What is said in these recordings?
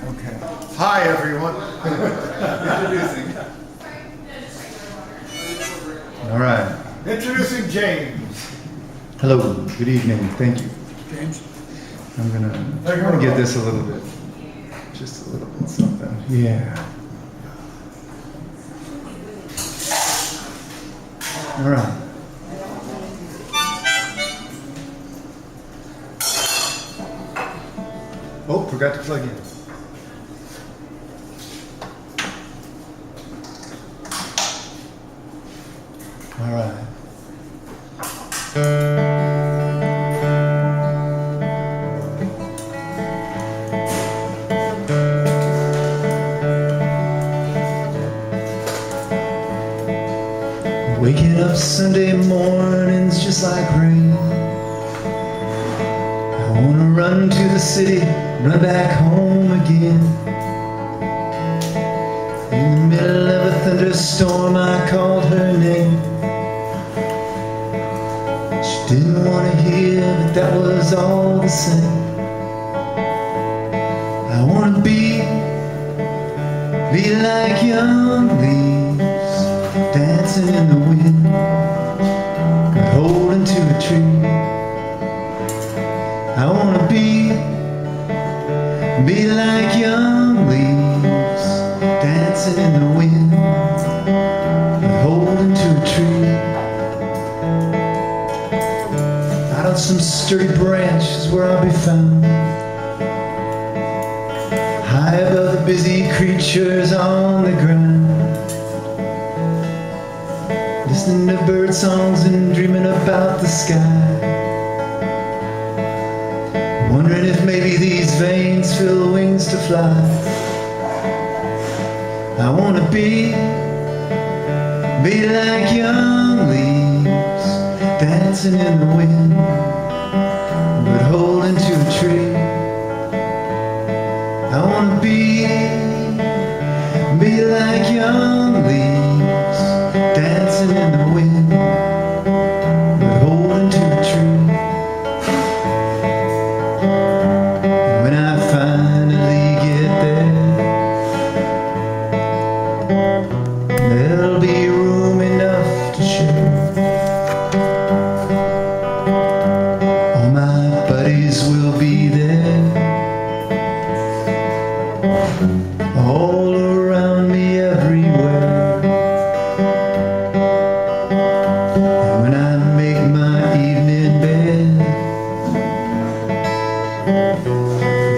Okay. Hi, everyone. Introducing. All right. Introducing James. Hello. Good evening. Thank you. James. I'm gonna get this a little bit, just a little bit something. Yeah. All right. Oh, forgot to plug in. All right. Waking up Sunday mornings just like rain. I wanna run to the city, run back home again. In the middle of a thunderstorm I called her name. She didn't wanna hear, but that was all the same. I wanna be like young leaves dancing in the wind, but holding to a tree. I wanna be like young leaves dancing in the wind, but holding to a tree. Out on some sturdy branch is where I'll be found, high above the busy creatures on the ground, listening to bird songs and dreaming about the sky, wondering if maybe these veins feel wings to fly. I wanna be like young leaves dancing in the wind, but holding to a tree. I wanna be like young leaves dancing in the wind, but holding to a tree. And when I finally get there, there'll be room enough to share. All my buddies will be there, all around me everywhere. And when I make my evening bed,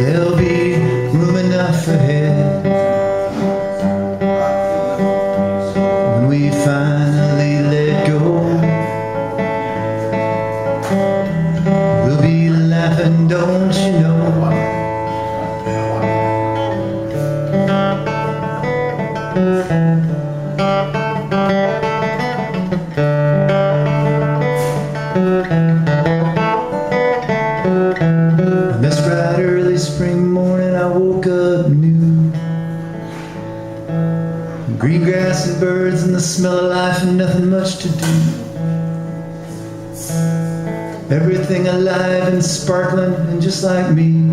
there'll be room enough ahead. When we finally let go, we'll be laughing, don't you know? On this bright early spring morning I woke up new. Green grass and birds and the smell of life and nothing much to do. Everything alive and sparkling and just like me.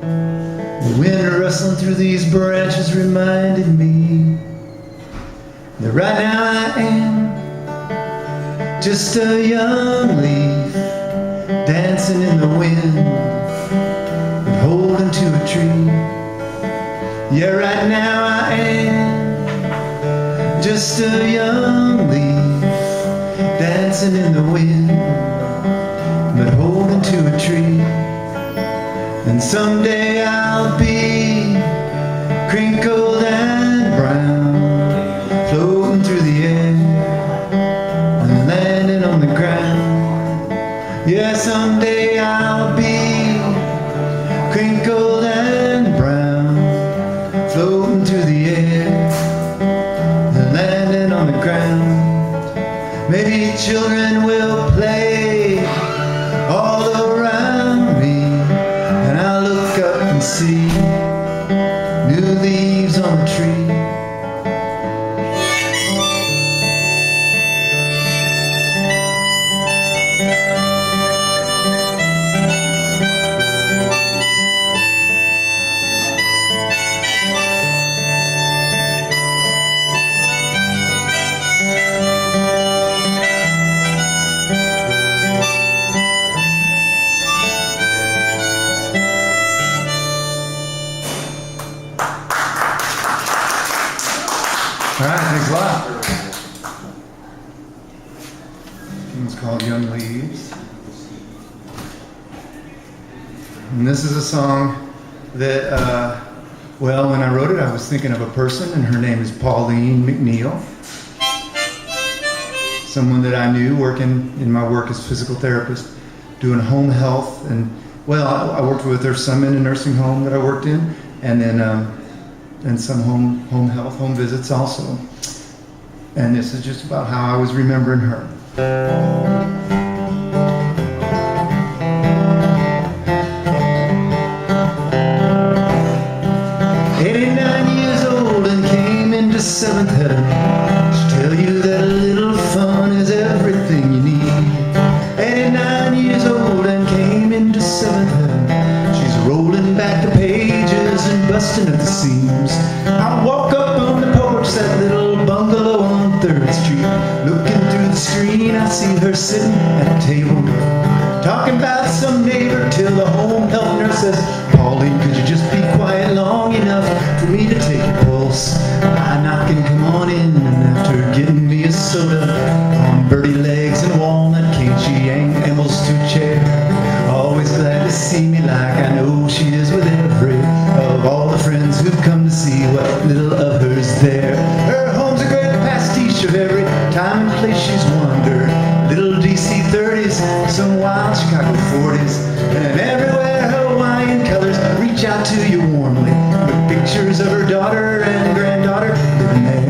The wind rustling through these branches reminded me that right now I am just a young leaf dancing in the wind, but holding to a tree. Yeah, right now I am just a young leaf dancing in the wind, but holding to a tree. And someday I'll be crinkled and brown, floating through the air and landing on the ground. Yeah, someday I'll be crinkled and brown, floating through the air and landing on the ground. Maybe children will play all around me, and I'll look up and see new leaves on the tree. a lot. It's called Young Leaves. And this is a song that, well, when I wrote it, I was thinking of a person, and her name is Paulene McNeil. Someone that I knew working in my work as physical therapist, doing home health. And, well, I worked with her some in a nursing home that I worked in, and then and some home health, home visits also. And this is just about how I was remembering her. 89 years old and came into seventh heaven to tell you that a little fun is everything you need. 89 years old and came into seventh heaven. She's rolling back the pages and busting at the seams. I walk up on the porch, that little bungalow on 3rd Street. Looking through the screen, I see her sitting at a table, talking about some neighbor, till the home health nurse says, "Pauline, could you just be quiet long enough for me to take your pulse?" I knock and come on in, and after getting me a soda on birdie legs and walnut cane, she ambles to a chair. Always glad to see me, like I know she is with every of all the friends who've come to see what little of her's there. Her home's a great pastiche of every time and place she's wandered. Little DC 30s, some wild Chicago 40s, and everywhere Hawaiian colors reach out to you warmly, with pictures of her daughter and granddaughter living there.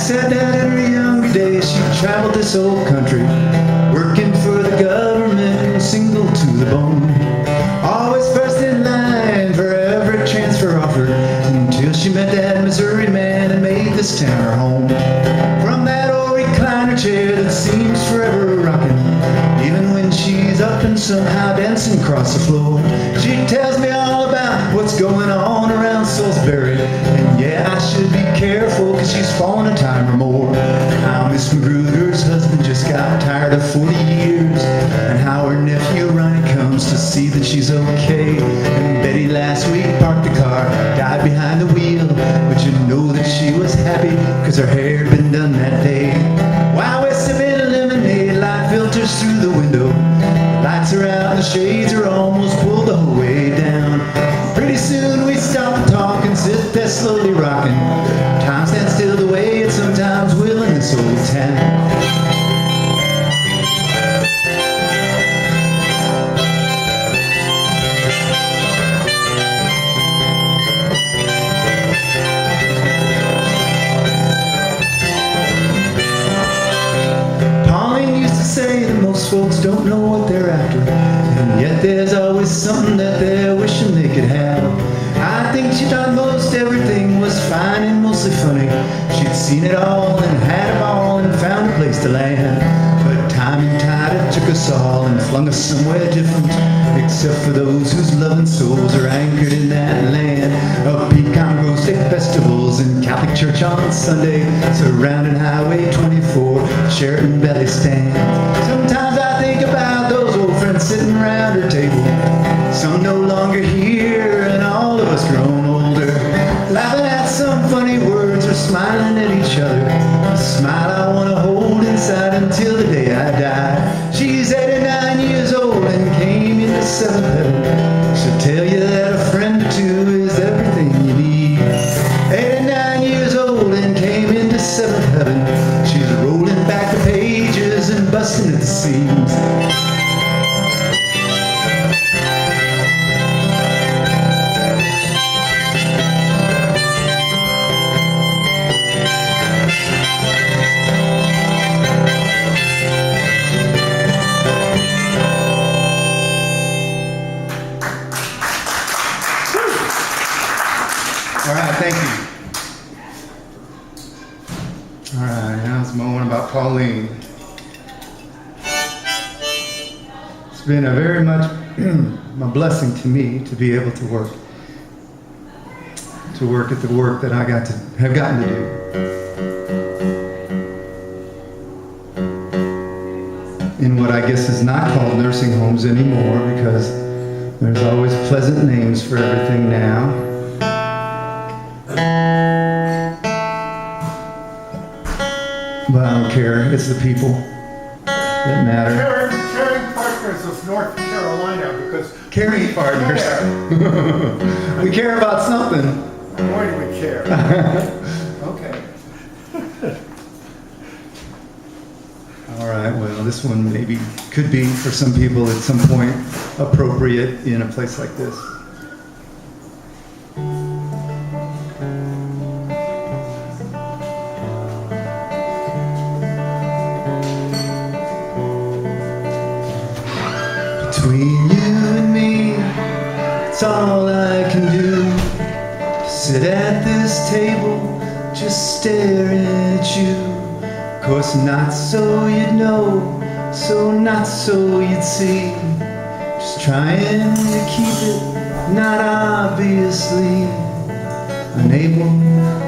Said that in her younger days she traveled this old country, working for the government, single to the bone. Always first in line for every transfer offer, until she met that Missouri man and made this town her home. From that old recliner chair that seems forever rocking, even when she's up and somehow dancing across the floor, she tells me all about what's going on around Salisbury. And yeah, I should be careful, cause she's fallen a time or more. How Miss Magruder's husband just got tired of 40 years, and how her nephew Ronnie comes to see that she's okay. And Betty last week parked the car, died behind the wheel, but you know that she was happy, cause her hair had been done that day. While we're sipping lemonade, light filters through the window. The lights are out and the shades are almost pulled the whole way down. Pretty soon we stop and talk and sit there slowly rocking. Time stands still the way it sometimes will in this old town. Pauline used to say that most folks don't know what they're after, and yet there's always something that they're wishing they could have. I think she thought most everything was fine and mostly funny. She'd seen it all and had a ball and found a place to land. But time and tide it took us all and flung us somewhere different, except for those whose loving souls are anchored in that land of pecan grove state festivals and Catholic church on Sunday, surrounding Highway 24, Sheraton Belly stand. Sometimes I think about those old friends sitting around her table, some no longer here and all of us grown older, laughing at some funny words or smiling at each other. A smile I want to hold inside until the day I die. She's 89 years old and came into 7th heaven. She'll tell you that a friend or two is everything you need. 89 years old and came into 7th heaven. She's rolling back the pages and busting at the seams. All right, thank you. All right, now it's a moment about Paulene. It's been a very much a blessing to me to be able to work at the work that I have gotten to do. in what I guess is not called nursing homes anymore, because there's always pleasant names for everything now. But I don't care. It's the people that matter. Caring Partners of North Carolina, because Caring partners. care. We care about something. Boy, do we care. Okay. All right, well, this one maybe could be, for some people at some point, appropriate in a place like this. Between you and me, it's all I can do. Sit at this table, just staring at you. Of course, not so you'd know, so not so you'd see. Just trying to keep it, not obviously. Unable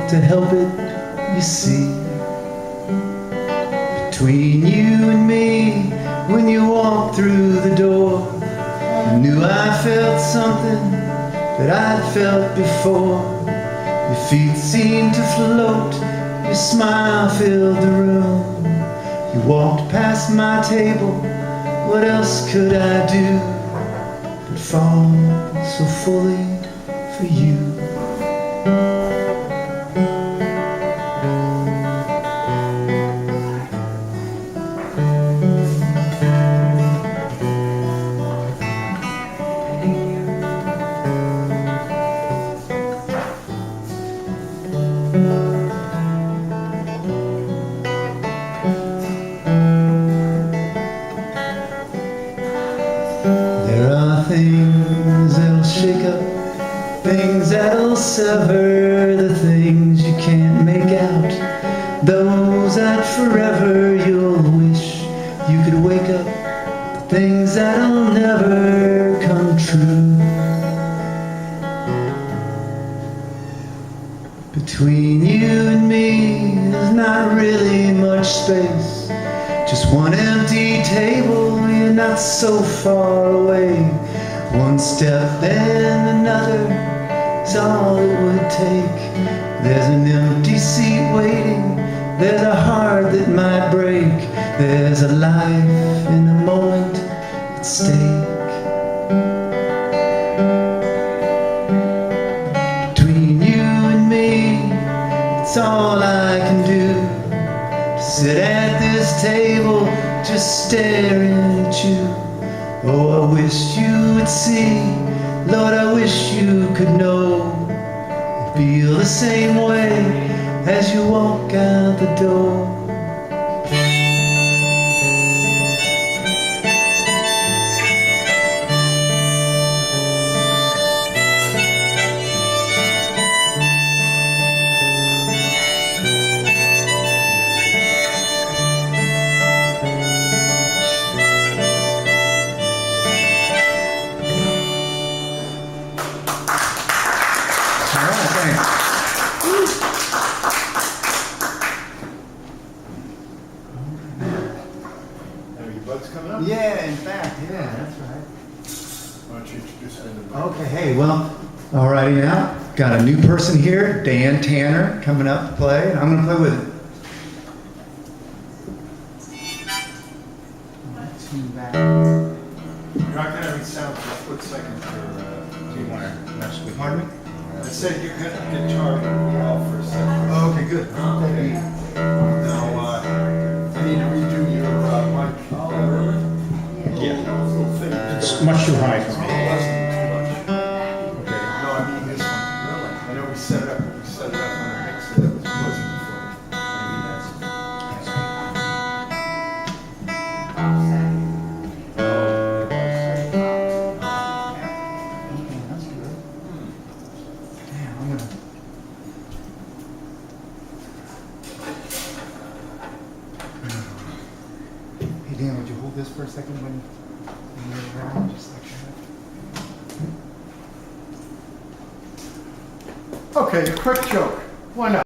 to help it, you see. Between you and me, when you walked through the door, I knew I felt something that I'd felt before. Your feet seemed to float, your smile filled the room. You walked past my table, what else could I do but fall so fully for you? There are things that'll shake up, things that'll sever, the things you can't make out, those that forever you'll wish you could wake up, the things that'll never come true. Between you and me, there's not really much space. Just one empty table, you're not so far away. One step, then another is all it would take. There's an empty seat waiting, there's a heart that might break. There's a life in a moment at stake. Between you and me, it's all I can do. Sit at this table, just staring at you. Oh, I wish you would see, Lord, I wish you could know. Feel the same way as you walk out the door. Are your buds coming up? Yeah, in fact, yeah, that's right. Why don't you introduce them to me? Okay, hey, well, alrighty now. Got a new person here, Dan Tanner, coming up to play, and I'm going to play with him. Tune back. You're not going to have any sound for a split second for, Do you want to mess with Pardon me? I said you got the guitar off for a second. Oh, okay, good. Now, I need to redo your mic. Yeah. Little thing. It's much too high for me. It wasn't too much. Okay. No, I mean this one. Really? I know we set it up on the mix and it was buzzing before. Maybe that's. Okay, that's good. Damn, I'm gonna. Hey Dan, would you hold this for a second when you're around, just like that? Okay, a quick joke. Why not?